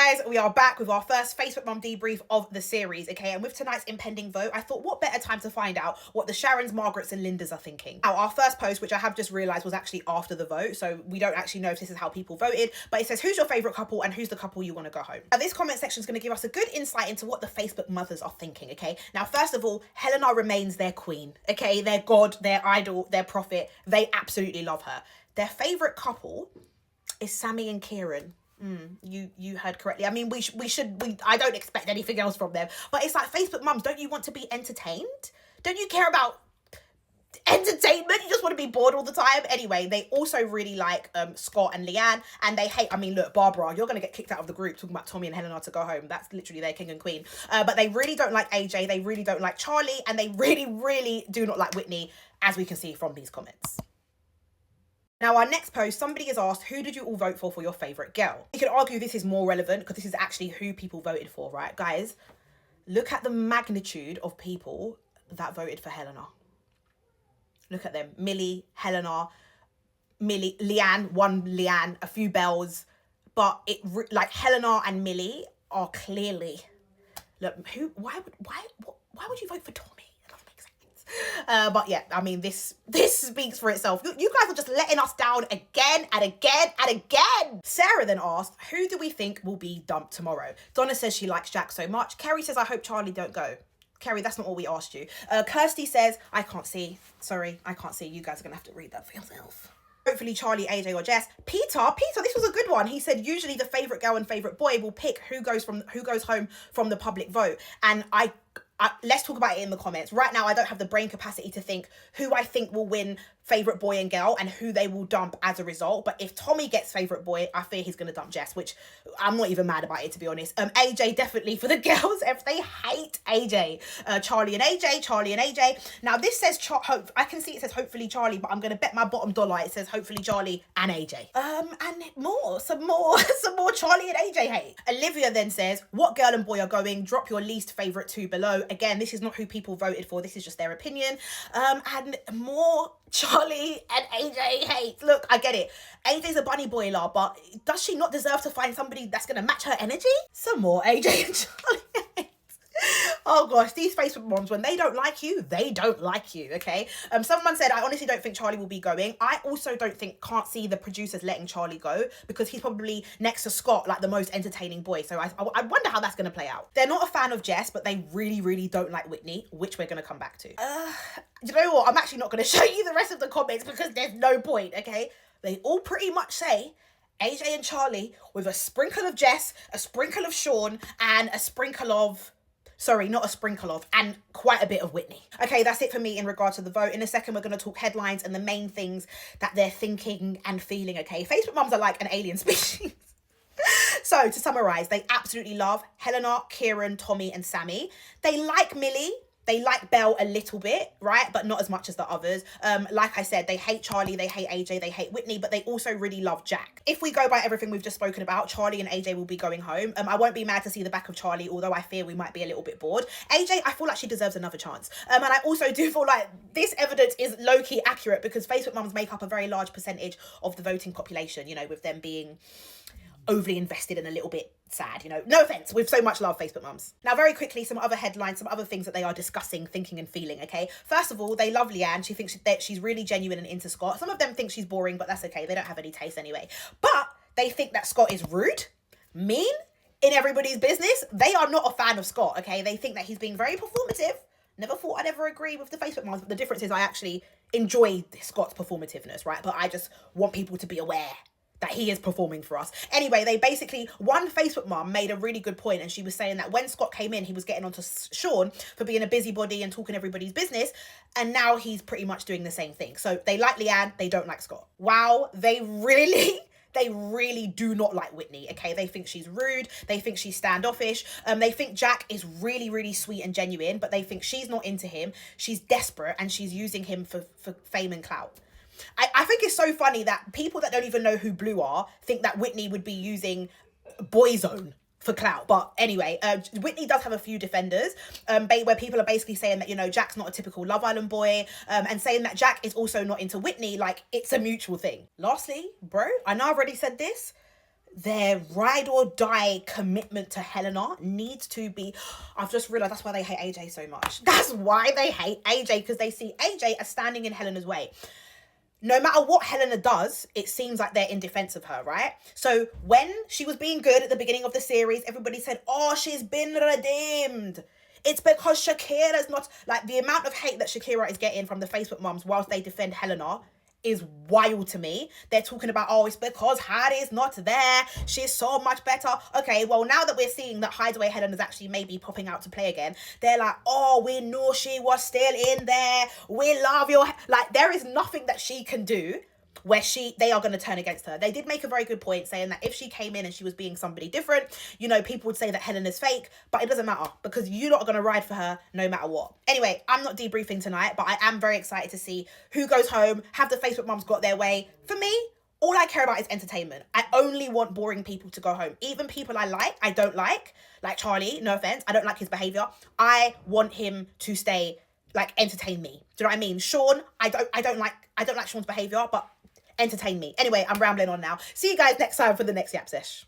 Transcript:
guys, we are back with our first Facebook Mum debrief of the series, okay? And with tonight's impending vote, I thought what better time to find out what the Ciarans, Margarets and Lindas are thinking. Now, our first post, which I have just realised was actually after the vote, so we don't actually know if this is how people voted, but it says, who's your favourite couple and who's the couple you want to go home? Now, this comment section is going to give us a good insight into what the Facebook mothers are thinking, okay? Now, first of all, Helena remains their queen, okay? Their god, their idol, their prophet. They absolutely love her. Their favourite couple is Sammie and Ciaran. You heard correctly. I mean, I don't expect anything else from them, but it's like, Facebook mums, don't you want to be entertained? Don't you care about entertainment? You just want to be bored all the time. Anyway, they also really like Scott and Leanne, and they hate, I mean, look, Barbara, you're gonna get kicked out of the group talking about Tommy and Helena to go home. That's literally their king and queen. But they really don't like AJ, they really don't like Charlie, and they really do not like Whitney, as we can see from these comments. Now, our next post, somebody has asked, who did you all vote for your favourite girl? You could argue this is more relevant because this is actually who people voted for, right? Guys, look at the magnitude of people that voted for Helena. Look at them. Millie, Helena, Millie, Leanne, one Leanne, a few Bells. But like Helena and Millie are clearly, look, why would you vote for Tommy? But yeah, I mean, this speaks for itself. You guys are just letting us down again and again and again. Sarah then asked, who do we think will be dumped tomorrow? Donna says she likes Jack so much. Kerry says, I hope Charlie don't go. Kerry, that's not what we asked you. Kirsty says, I can't see. Sorry, I can't see. You guys are going to have to read that for yourself. Hopefully Charlie, AJ or Jess. Peter, this was a good one. He said, usually the favourite girl and favourite boy will pick who goes home from the public vote. And let's talk about it in the comments. Right now, I don't have the brain capacity to think who I think will win favourite boy and girl and who they will dump as a result. But if Tommy gets favourite boy, I fear he's going to dump Jess, which I'm not even mad about it, to be honest. AJ definitely for the girls, if they hate AJ. Charlie and AJ. Now, this says, I can see it says hopefully Charlie, but I'm going to bet my bottom dollar it says hopefully Charlie and AJ. And some more Charlie and AJ hate. Olivia then says, what girl and boy are going? Drop your least favourite two below. Again, this is not who people voted for. This is just their opinion. And more Charlie and AJ hate. Look, I get it. AJ's a bunny boiler, but does she not deserve to find somebody that's going to match her energy? Some more AJ and Charlie hate. Oh gosh, these Facebook moms, when they don't like you, they don't like you, okay? Someone said, I honestly don't think Charlie will be going. I also can't see the producers letting Charlie go because he's probably next to Scott, like the most entertaining boy. So I wonder how that's going to play out. They're not a fan of Jess, but they really don't like Whitney, which we're going to come back to. You know what? I'm actually not going to show you the rest of the comments because there's no point, okay? They all pretty much say AJ and Charlie with a sprinkle of Jess, a sprinkle of Sean, and a sprinkle of... Sorry, not a sprinkle of, and quite a bit of Whitney. Okay, that's it for me in regard to the vote. In a second, we're going to talk headlines and the main things that they're thinking and feeling, okay? Facebook mums are like an alien species. So, to summarise, they absolutely love Helena, Ciaran, Tommy and Sammie. They like Millie. They like Belle a little bit, right? But not as much as the others. Like I said, they hate Charlie, they hate AJ, they hate Whitney, but they also really love Jack. If we go by everything we've just spoken about, Charlie and AJ will be going home. I won't be mad to see the back of Charlie, although I fear we might be a little bit bored. AJ, I feel like she deserves another chance. And I also do feel like this evidence is low-key accurate because Facebook mums make up a very large percentage of the voting population, you know, with them being overly invested and a little bit sad, you know. No offense, with so much love, Facebook mums. Now, very quickly, some other headlines, some other things that they are discussing, thinking and feeling, okay? First of all, they love Leanne. She thinks that she's really genuine and into Scott. Some of them think she's boring, but that's okay. They don't have any taste anyway. But they think that Scott is rude, mean, in everybody's business. They are not a fan of Scott, okay? They think that he's being very performative. Never thought I'd ever agree with the Facebook mums, but the difference is I actually enjoy Scott's performativeness, right? But I just want people to be aware that he is performing for us. Anyway, they basically, one Facebook mum made a really good point, and she was saying that when Scott came in, he was getting onto Sean for being a busybody and talking everybody's business, and now he's pretty much doing the same thing. So they like Leanne, they don't like Scott. Wow, they really do not like Whitney, okay? They think she's rude, they think she's standoffish, they think Jack is really sweet and genuine, but they think she's not into him, she's desperate, and she's using him for fame and clout. I think it's so funny that people that don't even know who Blue are think that Whitney would be using Boyzone for clout. But anyway, Whitney does have a few defenders where people are basically saying that, you know, Jack's not a typical Love Island boy, and saying that Jack is also not into Whitney, like it's a mutual thing. Lastly, bro, I know I've already said this, their ride or die commitment to Helena needs to be... I've just realised that's why they hate AJ so much. That's why they hate AJ, because they see AJ as standing in Helena's way. No matter what Helena does, it seems like they're in defense of her, right? So when she was being good at the beginning of the series, everybody said, oh, she's been redeemed. It's because Shakira's not... Like, the amount of hate that Shakira is getting from the Facebook mums whilst they defend Helena is wild to me. They're talking about, oh, it's because Heidi's not there. She's so much better. Okay, well, now that we're seeing that Hideaway Helen is actually maybe popping out to play again, they're like, oh, we knew she was still in there. We love your... Like, there is nothing that she can do where they are going to turn against her. They did make a very good point saying that if she came in and she was being somebody different, you know, people would say that Helena's fake, but it doesn't matter because you lot are going to ride for her no matter what. Anyway, I'm not debriefing tonight, but I am very excited to see who goes home. Have the Facebook mums got their way? For me, all I care about is entertainment. I only want boring people to go home. Even people I don't like Charlie, no offense, I don't like his behavior. I want him to stay, like, entertain me. Do you know what I mean? Sean, I don't like Sean's behavior, but entertain me. Anyway, I'm rambling on now. See you guys next time for the next Yap Sesh.